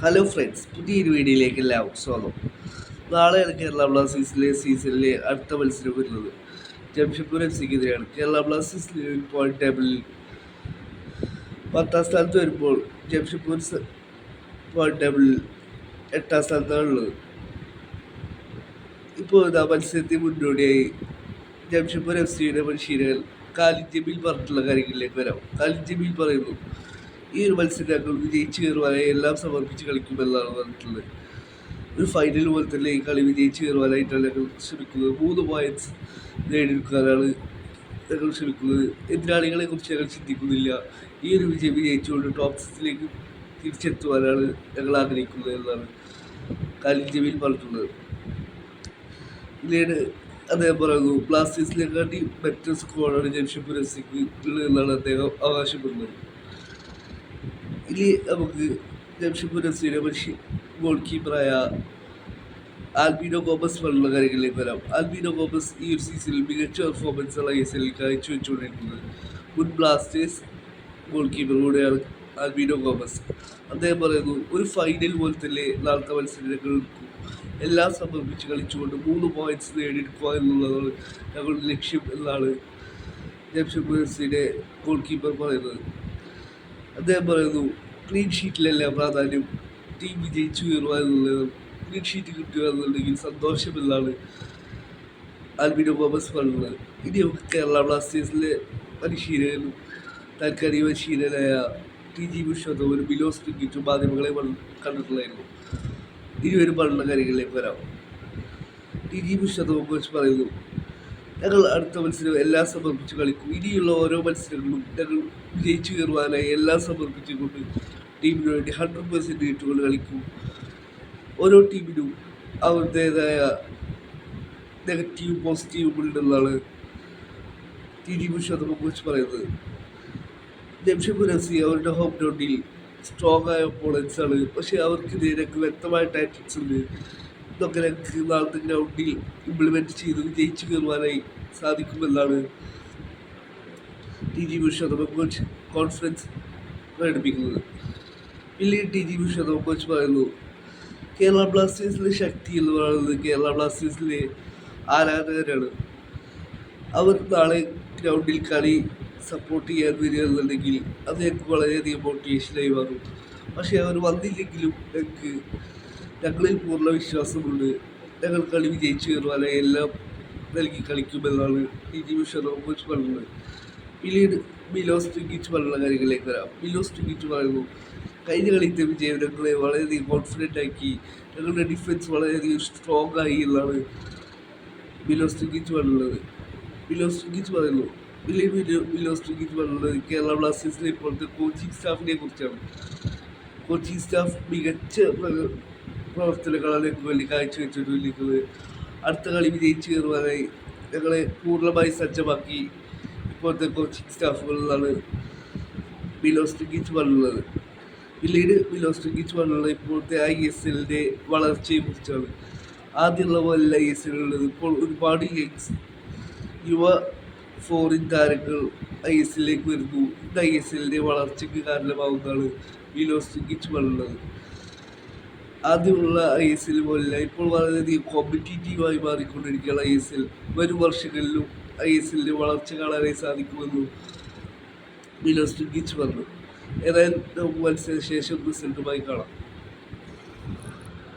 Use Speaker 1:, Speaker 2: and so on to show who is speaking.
Speaker 1: Hello friends, പുതിയൊരു വീഡിയോയിലേക്ക് എല്ലാവർക്കും സ്വാഗതം. നാളെയാണ് കേരള ബ്ലാസ്റ്റേഴ്സിലെ സീസണിലെ അടുത്ത മത്സരം വരുന്നത്. ജംഷഡ്പൂർ FC-ക്കെതിരെയാണ്. കേരള ബ്ലാസ്റ്റേഴ്സിലെ പോയിന്റ് ടേബിളിൽ 10ാം സ്ഥാനത്ത് വരുമ്പോൾ ജംഷഡ്പൂർ പോയിന്റ് ടേബിളിൽ 8ാം സ്ഥാനത്താണ് ഉള്ളത്. ഇപ്പോൾ ഇതാ മത്സരത്തിന് മുന്നോടിയായി ജംഷഡ്പൂർ FC-യുടെ പരിശീലകൻ ഖാലിദ് ജമീൽ പറഞ്ഞിട്ടുള്ള കാര്യങ്ങളിലേക്ക് വരാം. ഖാലിദ് ജമീൽ പറയുന്നു, ഈ ഒരു മത്സരം ഞങ്ങൾ വിജയിച്ചു കയറുവാനായി എല്ലാം സമർപ്പിച്ച് കളിക്കുമെന്നാണ് പറഞ്ഞിട്ടുള്ളത്. ഒരു ഫൈനൽ പോലെ തന്നെ ഈ കളി വിജയിച്ചു കയറുവാനായിട്ടാണ് ഞങ്ങൾ ശ്രമിക്കുന്നത്. 3 പോയിന്റ്സ് നേടിയെടുക്കാനാണ് ഞങ്ങൾ ശ്രമിക്കുന്നത്. എതിരാളികളെ കുറിച്ച് ഞങ്ങൾ ചിന്തിക്കുന്നില്ല. ഈ ഒരു വിജയം വിജയിച്ചുകൊണ്ട് ടോപ്പ് 6ലേക്ക് തിരിച്ചെത്തുവാനാണ് ഞങ്ങൾ ആഗ്രഹിക്കുന്നത് എന്നാണ് ഖാലിദ് ജമീൽ പറഞ്ഞിട്ടുള്ളത്. പിന്നീട് അദ്ദേഹം പറയുന്നു, ബ്ലാസ്റ്റേഴ്സിനെക്കാട്ടി ബെറ്റർ സ്കോഡാണ് ജംഷഡ്പൂർ FC-ക്ക് ഉള്ളത് എന്നാണ് അദ്ദേഹം അവകാശപ്പെടുന്നത്. ഇനി നമുക്ക് ജംഷഡ്പൂർ FC-യുടെ ഗോൾ കീപ്പറായ ആൽബിനോ ഗോമസ് പോലുള്ള കാര്യങ്ങളിലേക്ക് വരാം. ആൽബിനോ ഗോമസ് ഈ ഒരു സീസണിൽ മികച്ച പെർഫോമൻസാണ് ISL കാഴ്ചവെച്ചുകൊണ്ടിരിക്കുന്നത്. മുൻ ബ്ലാസ്റ്റേഴ്സ് ഗോൾ കീപ്പർ കൂടെയാണ് ആൽബിനോ ഗോമസ്. അദ്ദേഹം പറയുന്നു, ഒരു ഫൈനൽ പോലെ തന്നെ നാളത്തെ മത്സരങ്ങൾക്ക് എല്ലാം സമർപ്പിച്ച് കളിച്ചുകൊണ്ട് 3 പോയിന്റ്സ് നേടിയെടുക്കുക എന്നുള്ളതാണ് ഞങ്ങളുടെ ലക്ഷ്യം എന്നാണ് ജംഷഡ്പൂർ FC-യുടെ ഗോൾ കീപ്പർ പറയുന്നത്. അദ്ദേഹം പറയുന്നു, ക്ലീൻ ഷീറ്റിലല്ല പ്രാധാന്യം, ടീം വിജയിച്ചു കയറുക എന്നുള്ളത്. ക്ലീൻ ഷീറ്റ് കിട്ടുക എന്നുണ്ടെങ്കിൽ സന്തോഷമെന്നാണ് ആൽബിനോ ഗോമസ് പറയുന്നത്. ഇനി നമുക്ക് കേരള ബ്ലാസ്റ്റേഴ്സിലെ പരിശീലകനും താൽക്കാലിക പരിശീലകനായ TG ബുഷോത്തും ബിലോസ് ടിക്കിറ്റും മാധ്യമങ്ങളെ കണ്ടിട്ടുള്ളായിരുന്നു. ഇരുവരും പറഞ്ഞ കാര്യങ്ങളിലേക്ക് വരാം. TG ബുഷോത്തും കുറിച്ച് പറയുന്നു, ഞങ്ങൾ അടുത്ത മത്സരം എല്ലാം സമർപ്പിച്ച് കളിക്കും. ഇനിയുള്ള ഓരോ മത്സരങ്ങളും ഞങ്ങൾ വിജയിച്ചു കയറുവാനായി എല്ലാം സമർപ്പിച്ചുകൊണ്ട് ടീമിന് വേണ്ടി 100% ഇട്ടുകൊണ്ട് കളിക്കും. ഓരോ ടീമിനും അവരുടേതായ നെഗറ്റീവും പോസിറ്റീവും ഉണ്ടെന്നാണ് TG ബുഷോത്തിനെ കുറിച്ച് പറയുന്നത്. ജംഷഡ്പൂർ FC അവരുടെ ഹോം ഗ്രൗണ്ടിൽ സ്ട്രോങ് ആയ ഒപ്പോണൻസ് ആണ്. പക്ഷേ അവർക്കെതിരെ വ്യക്തമായ ടാക്ടിക്സ് ഉണ്ട്. ഇതൊക്കെ ഞങ്ങൾക്ക് നാളത്തെ ഗ്രൗണ്ടിൽ ഇംപ്ലിമെൻറ്റ് ചെയ്ത് വിജയിച്ചു കയറുവാനായി സാധിക്കുമെന്നാണ് TG ബുഷോത്തിനെ കുറിച്ച് കോൺഫിഡൻസ് പ്രകടിപ്പിക്കുന്നത്. പിന്നീട് TG ബുഷോത്തിനെ കുറിച്ച് പറയുന്നു, കേരള ബ്ലാസ്റ്റേഴ്സിലെ ശക്തി എന്ന് പറയുന്നത് കേരള ബ്ലാസ്റ്റേഴ്സിലെ ആരാധകരാണ്. അവർ നാളെ ഗ്രൗണ്ടിൽ കളി സപ്പോർട്ട് ചെയ്യാൻ വരിക എന്നുണ്ടെങ്കിൽ അത് ഞങ്ങൾക്ക് വളരെയധികം മോട്ടിവേഷനായി മാറും. പക്ഷേ അവർ വന്നില്ലെങ്കിലും ഞങ്ങളിൽ പൂർണ്ണ വിശ്വാസമുണ്ട്. ഞങ്ങൾ കളി വിജയിച്ചു കയറുവാനായി എല്ലാം നൽകി കളിക്കുമെന്നാണ് TG ബുഷോത്തിനെ കുറിച്ച് പറയുന്നത്. പിന്നീട് ബിലോസ് ടിക്കിറ്റ് പോലുള്ള കാര്യങ്ങളിലേക്ക് വരാം. ബിലോസ് ടിക്കിറ്റ് പറയുന്നു, കഴിഞ്ഞ കളിത്തെ വിജയം ഞങ്ങളെ വളരെയധികം കോൺഫിഡൻ്റ് ആക്കി, ഞങ്ങളുടെ ഡിഫൻസ് വളരെയധികം സ്ട്രോങ് ആയി എന്നാണ് ബിലോസ് ടിക്കിറ്റ് പറയുന്നത്. ബിലോസ് ടിക്കിറ്റ് പറയുന്നു, ബിലോസ് ടിക്കിറ്റ് പറയുന്നത് കേരള ബ്ലാസ്റ്റേഴ്സിലെ ഇപ്പോഴത്തെ കോച്ചിങ് സ്റ്റാഫിനെ കുറിച്ചാണ്. കോച്ചിങ് സ്റ്റാഫ് മികച്ച പ്രവർത്തനങ്ങളാണ് ഞങ്ങൾക്ക് വേണ്ടി കാഴ്ചവെച്ചുകൊണ്ടിരിക്കുന്നത്. അടുത്ത കളി വിജയിച്ചു കയറുവാനായി ഞങ്ങളെ പൂർണ്ണമായി സജ്ജമാക്കി ഇപ്പോഴത്തെ കോച്ചിങ് സ്റ്റാഫുകളിലാണ് ബിലോസ് ടിക്കിറ്റ് പറയുന്നത്. പിന്നീട് ബിലോസ് ടിക്കിറ്റ് പറയുന്നത് ഇപ്പോഴത്തെ ISL-ന്റെ വളർച്ചയെ കുറിച്ചാണ്. ആദ്യമുള്ള പോലെ ISL ഉള്ളത് ഇപ്പോൾ ഒരുപാട് യുവ ഫോറിൻ താരങ്ങൾ ISL-ലേക്ക് വരുന്നു. ഇത് ISL-ന്റെ വളർച്ചയ്ക്ക് കാരണമാവുന്നതാണ് ബിലോസ് ടിക്കിറ്റ് പറയുന്നത്. ആദ്യമുള്ള ISL പോലെയല്ല, ഇപ്പോൾ വളരെയധികം കോമ്പറ്റീറ്റീവായി മാറിക്കൊണ്ടിരിക്കുകയാണ് ISL. വരും വർഷങ്ങളിലും ISL-ന്റെ വളർച്ച കാണാനായി സാധിക്കുമെന്നും ബിലോസ് ടിക്കിറ്റ് പറഞ്ഞു. ഏതായാലും നമുക്ക് മത്സരശേഷം റിസൾട്ടുമായി കാണാം.